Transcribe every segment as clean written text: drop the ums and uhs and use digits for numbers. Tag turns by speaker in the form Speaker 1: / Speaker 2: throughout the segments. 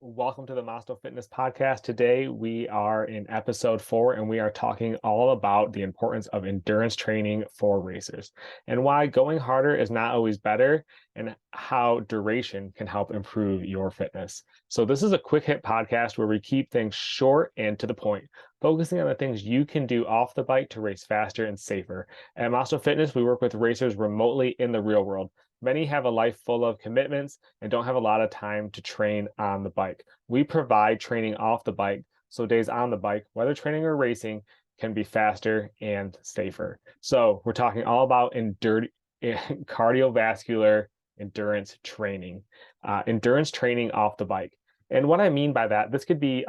Speaker 1: Welcome to the Masto Fitness Podcast. Today we are in episode 4 and we are talking all about the importance of endurance training for racers and why going harder is not always better and how duration can help improve your fitness. So this is a quick hit podcast where we keep things short and to the point, focusing on the things you can do off the bike to race faster and safer. At Masto Fitness, we work with racers remotely in the real world. Many have a life full of commitments and don't have a lot of time to train on the bike. We provide training off the bike, so days on the bike, whether training or racing, can be faster and safer. So we're talking all about cardiovascular endurance training off the bike. And what I mean by that, this could be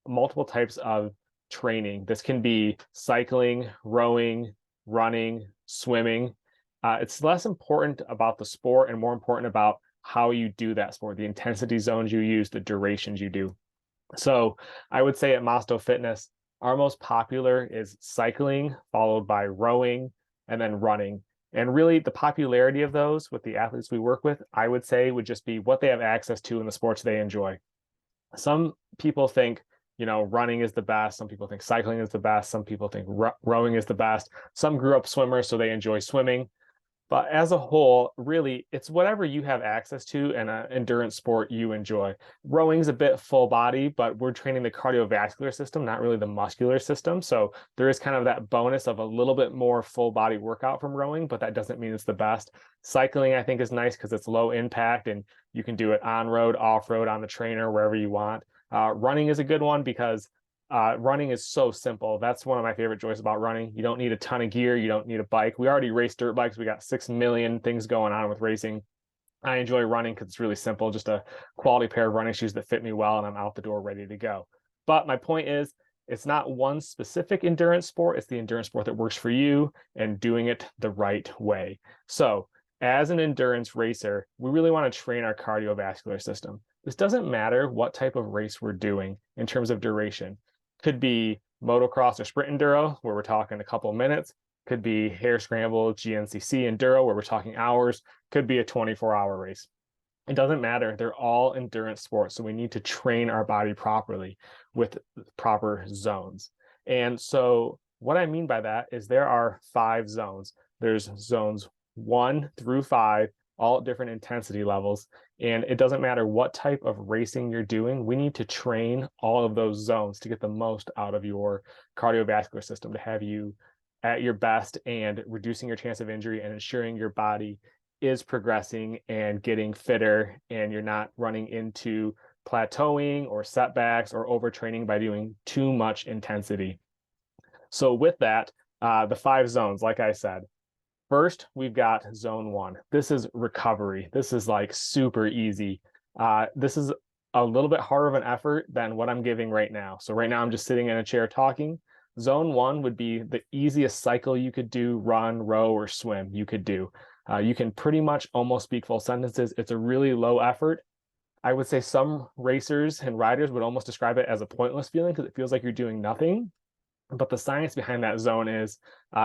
Speaker 1: multiple types of training. This can be cycling, rowing, running, swimming. It's less important about the sport and more important about how you do that sport, the intensity zones you use, the durations you do. So I would say at Masto Fitness, our most popular is cycling, followed by rowing, and then running. And really, the popularity of those with the athletes we work with, I would say, would just be what they have access to in the sports they enjoy. Some people think, running is the best. Some people think cycling is the best. Some people think rowing is the best. Some grew up swimmers, so they enjoy swimming. But as a whole, really, it's whatever you have access to and an endurance sport you enjoy. Rowing's a bit full body, but we're training the cardiovascular system, not really the muscular system. So there is kind of that bonus of a little bit more full body workout from rowing, but that doesn't mean it's the best. Cycling, I think, is nice because it's low impact and you can do it on road, off road, on the trainer, wherever you want. Running is a good one because running is so simple. That's one of my favorite joys about running. You don't need a ton of gear. You don't need a bike. We already race dirt bikes. We got 6 million things going on with racing. I enjoy running because it's really simple, just a quality pair of running shoes that fit me well, and I'm out the door ready to go. But my point is, it's not one specific endurance sport. It's the endurance sport that works for you and doing it the right way. So as an endurance racer, we really want to train our cardiovascular system. This doesn't matter what type of race we're doing in terms of duration. Could be motocross or sprint enduro, where we're talking a couple of minutes. Could be hare scramble, GNCC enduro, where we're talking hours. Could be a 24-hour race. It doesn't matter. They're all endurance sports. So we need to train our body properly with proper zones. And so what I mean by that is there are 5 zones. There's zones 1 through 5, all at different intensity levels. And it doesn't matter what type of racing you're doing. We need to train all of those zones to get the most out of your cardiovascular system, to have you at your best and reducing your chance of injury and ensuring your body is progressing and getting fitter and you're not running into plateauing or setbacks or overtraining by doing too much intensity. So with that, the 5 zones, like I said, first, we've got zone 1. This is recovery. This is like super easy. This is a little bit harder of an effort than what I'm giving right now. So right now I'm just sitting in a chair talking. Zone 1 would be the easiest cycle you could do, run, row, or swim you could do. You can pretty much almost speak full sentences. It's a really low effort. I would say some racers and riders would almost describe it as a pointless feeling because it feels like you're doing nothing. But the science behind that zone is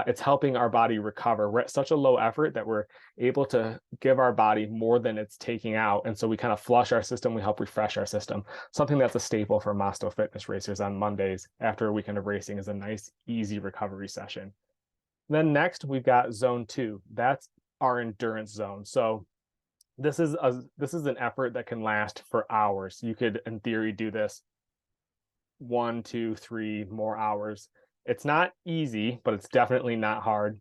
Speaker 1: it's helping our body recover. We're at such a low effort that we're able to give our body more than it's taking out. And so we kind of flush our system. We help refresh our system. Something that's a staple for Masto Fitness racers on Mondays after a weekend of racing is a nice, easy recovery session. Then next, we've got zone 2. That's our endurance zone. So this is an effort that can last for hours. You could, in theory, do this 1, 2, 3 more hours. It's not easy, but it's definitely not hard.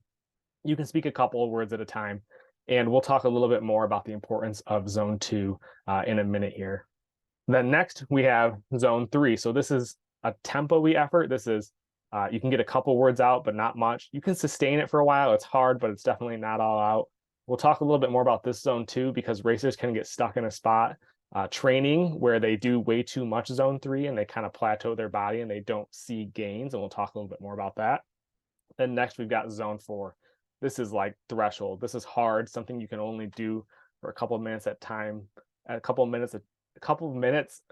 Speaker 1: You can speak a couple of words at a time, and we'll talk a little bit more about the importance of zone 2 in a minute here. Then next, we have zone 3. So this is a tempo-y effort. This is, you can get a couple words out, but not much. You can sustain it for a while. It's hard, but it's definitely not all out. We'll talk a little bit more about this zone 2 because racers can get stuck in a spot training where they do way too much zone 3 and they kind of plateau their body and they don't see gains. And we'll talk a little bit more about that. Then next, we've got zone 4. This is like threshold. This is hard, something you can only do for a couple of minutes at time, a couple of minutes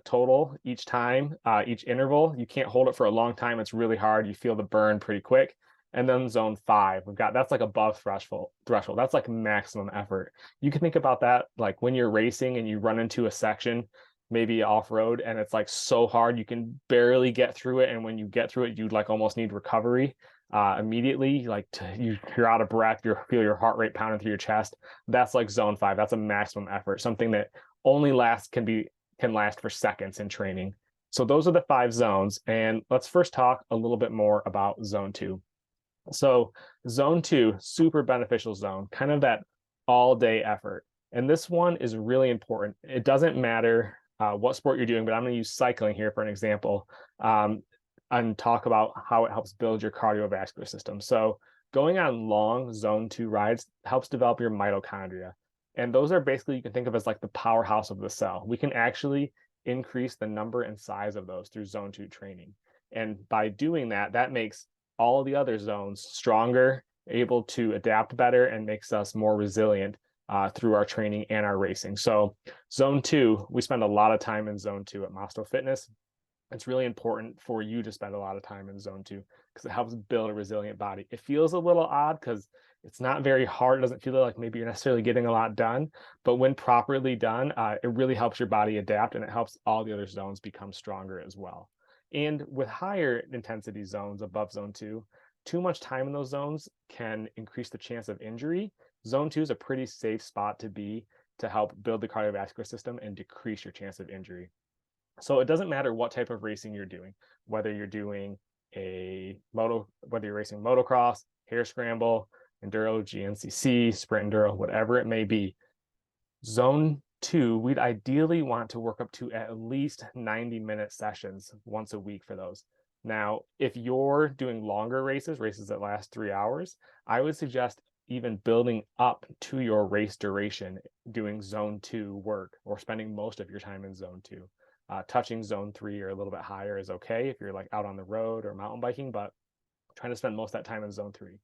Speaker 1: total each time, each interval. You can't hold it for a long time. It's really hard. You feel the burn pretty quick. And then zone 5, that's like above threshold. That's like maximum effort. You can think about that like when you're racing and you run into a section maybe off-road, and it's like so hard you can barely get through it, and when you get through it, you like almost need recovery immediately. Like you're out of breath, you feel your heart rate pounding through your chest. That's like zone 5. That's a maximum effort, something that only can last for seconds in training. So those are the 5 zones, and let's first talk a little bit more about zone 2. So zone 2, super beneficial zone, kind of that all day effort. And this one is really important. It doesn't matter what sport you're doing, but I'm going to use cycling here for an example, and talk about how it helps build your cardiovascular system. So going on long zone 2 rides helps develop your mitochondria. And those are basically, you can think of as like the powerhouse of the cell. We can actually increase the number and size of those through zone 2 training. And by doing that, that makes all the other zones stronger, able to adapt better, and makes us more resilient through our training and our racing. So zone 2, we spend a lot of time in zone 2 at Mosto Fitness. It's really important for you to spend a lot of time in zone 2 because it helps build a resilient body. It feels a little odd because it's not very hard. It doesn't feel like maybe you're necessarily getting a lot done, but when properly done, it really helps your body adapt, and it helps all the other zones become stronger as well. And with higher intensity zones above zone 2, too much time in those zones can increase the chance of injury. Zone 2 is a pretty safe spot to be to help build the cardiovascular system and decrease your chance of injury. So it doesn't matter what type of racing you're doing, whether you're doing whether you're racing motocross, hare scramble, enduro, GNCC, sprint enduro, whatever it may be. Zone 2, we'd ideally want to work up to at least 90-minute sessions once a week for those. Now, if you're doing longer races that last 3 hours, I would suggest even building up to your race duration, doing zone 2 work, or spending most of your time in zone 2. Touching zone 3 or a little bit higher is okay if you're like out on the road or mountain biking, but trying to spend most of that time in zone 3.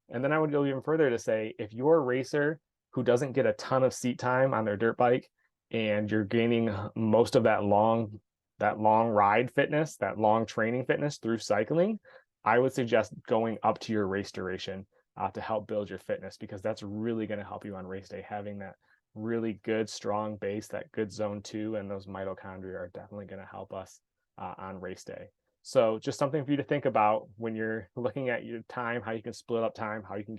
Speaker 1: And then I would go even further to say, if you're a racer who doesn't get a ton of seat time on their dirt bike, and you're gaining most of that long ride fitness, that long training fitness through cycling, I would suggest going up to your race duration to help build your fitness, because that's really going to help you on race day. Having that really good, strong base, that good zone 2, and those mitochondria are definitely going to help us on race day. So just something for you to think about when you're looking at your time, how you can split up time, how you can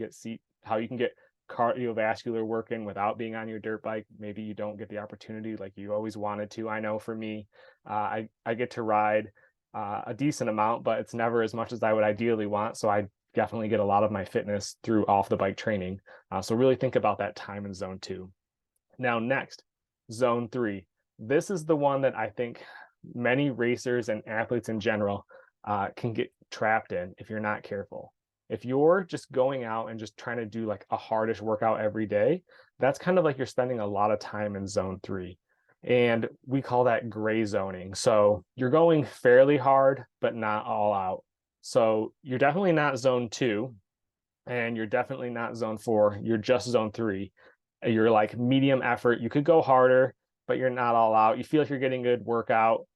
Speaker 1: get cardiovascular working without being on your dirt bike. Maybe you don't get the opportunity like you always wanted to. I know for me, I get to ride a decent amount, but it's never as much as I would ideally want. So I definitely get a lot of my fitness through off the bike training. So really think about that time in zone 2. Now, next, zone 3. This is the one that I think many racers and athletes in general can get trapped in if you're not careful. If you're just going out and just trying to do like a hardish workout every day, that's kind of like you're spending a lot of time in zone 3. And we call that gray zoning. So you're going fairly hard, but not all out. So you're definitely not zone 2, and you're definitely not zone 4. You're just zone 3. You're like medium effort. You could go harder, but you're not all out. You feel like you're getting a good workout.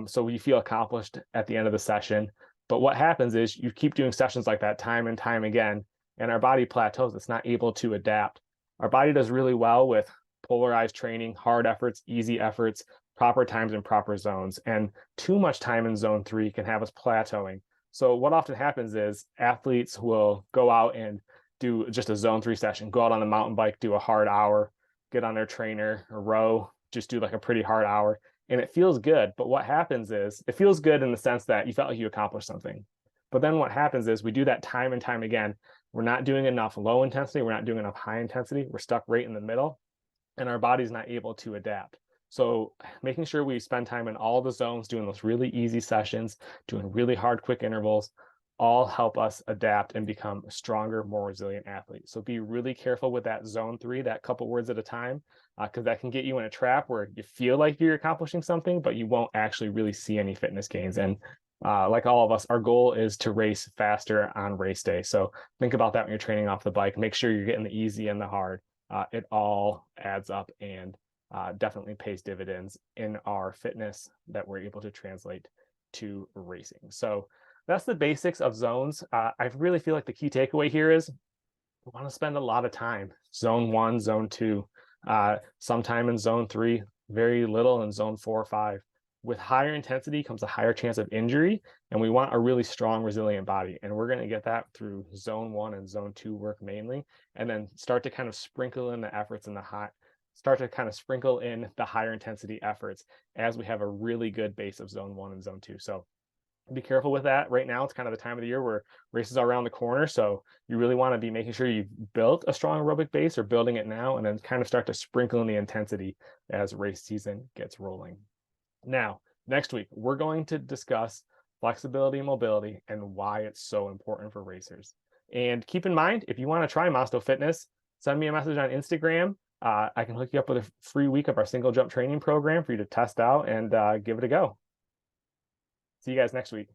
Speaker 1: So you feel accomplished at the end of the session. But what happens is you keep doing sessions like that time and time again, and our body plateaus. It's not able to adapt. Our body does really well with polarized training, hard efforts, easy efforts, proper times and proper zones. And too much time in zone 3 can have us plateauing. So what often happens is athletes will go out and do just a zone 3 session, go out on the mountain bike, do a hard hour, get on their trainer, or row, just do like a pretty hard hour. And it feels good. But what happens is it feels good in the sense that you felt like you accomplished something. But then what happens is we do that time and time again. We're not doing enough low intensity. We're not doing enough high intensity. We're stuck right in the middle, and our body's not able to adapt. So making sure we spend time in all the zones, doing those really easy sessions, doing really hard, quick intervals, all help us adapt and become a stronger, more resilient athletes. So be really careful with that zone 3, that couple words at a time, because that can get you in a trap where you feel like you're accomplishing something, but you won't actually really see any fitness gains. And like all of us, our goal is to race faster on race day. So think about that when you're training off the bike. Make sure you're getting the easy and the hard. It all adds up and definitely pays dividends in our fitness that we're able to translate to racing. So that's the basics of zones. I really feel like the key takeaway here is we want to spend a lot of time. Zone 1, zone 2, sometime in zone 3, very little in zone 4 or 5. With higher intensity comes a higher chance of injury, and we want a really strong, resilient body. And we're going to get that through zone 1 and zone 2 work mainly, and then start to kind of sprinkle in the efforts in the higher intensity efforts as we have a really good base of zone 1 and zone 2. So be careful with that. Right now, it's kind of the time of the year where races are around the corner. So you really want to be making sure you've built a strong aerobic base or building it now, and then kind of start to sprinkle in the intensity as race season gets rolling. Now, next week, we're going to discuss flexibility and mobility and why it's so important for racers. And keep in mind, if you want to try Mosto Fitness, send me a message on Instagram. I can hook you up with a free week of our single jump training program for you to test out and give it a go. See you guys next week.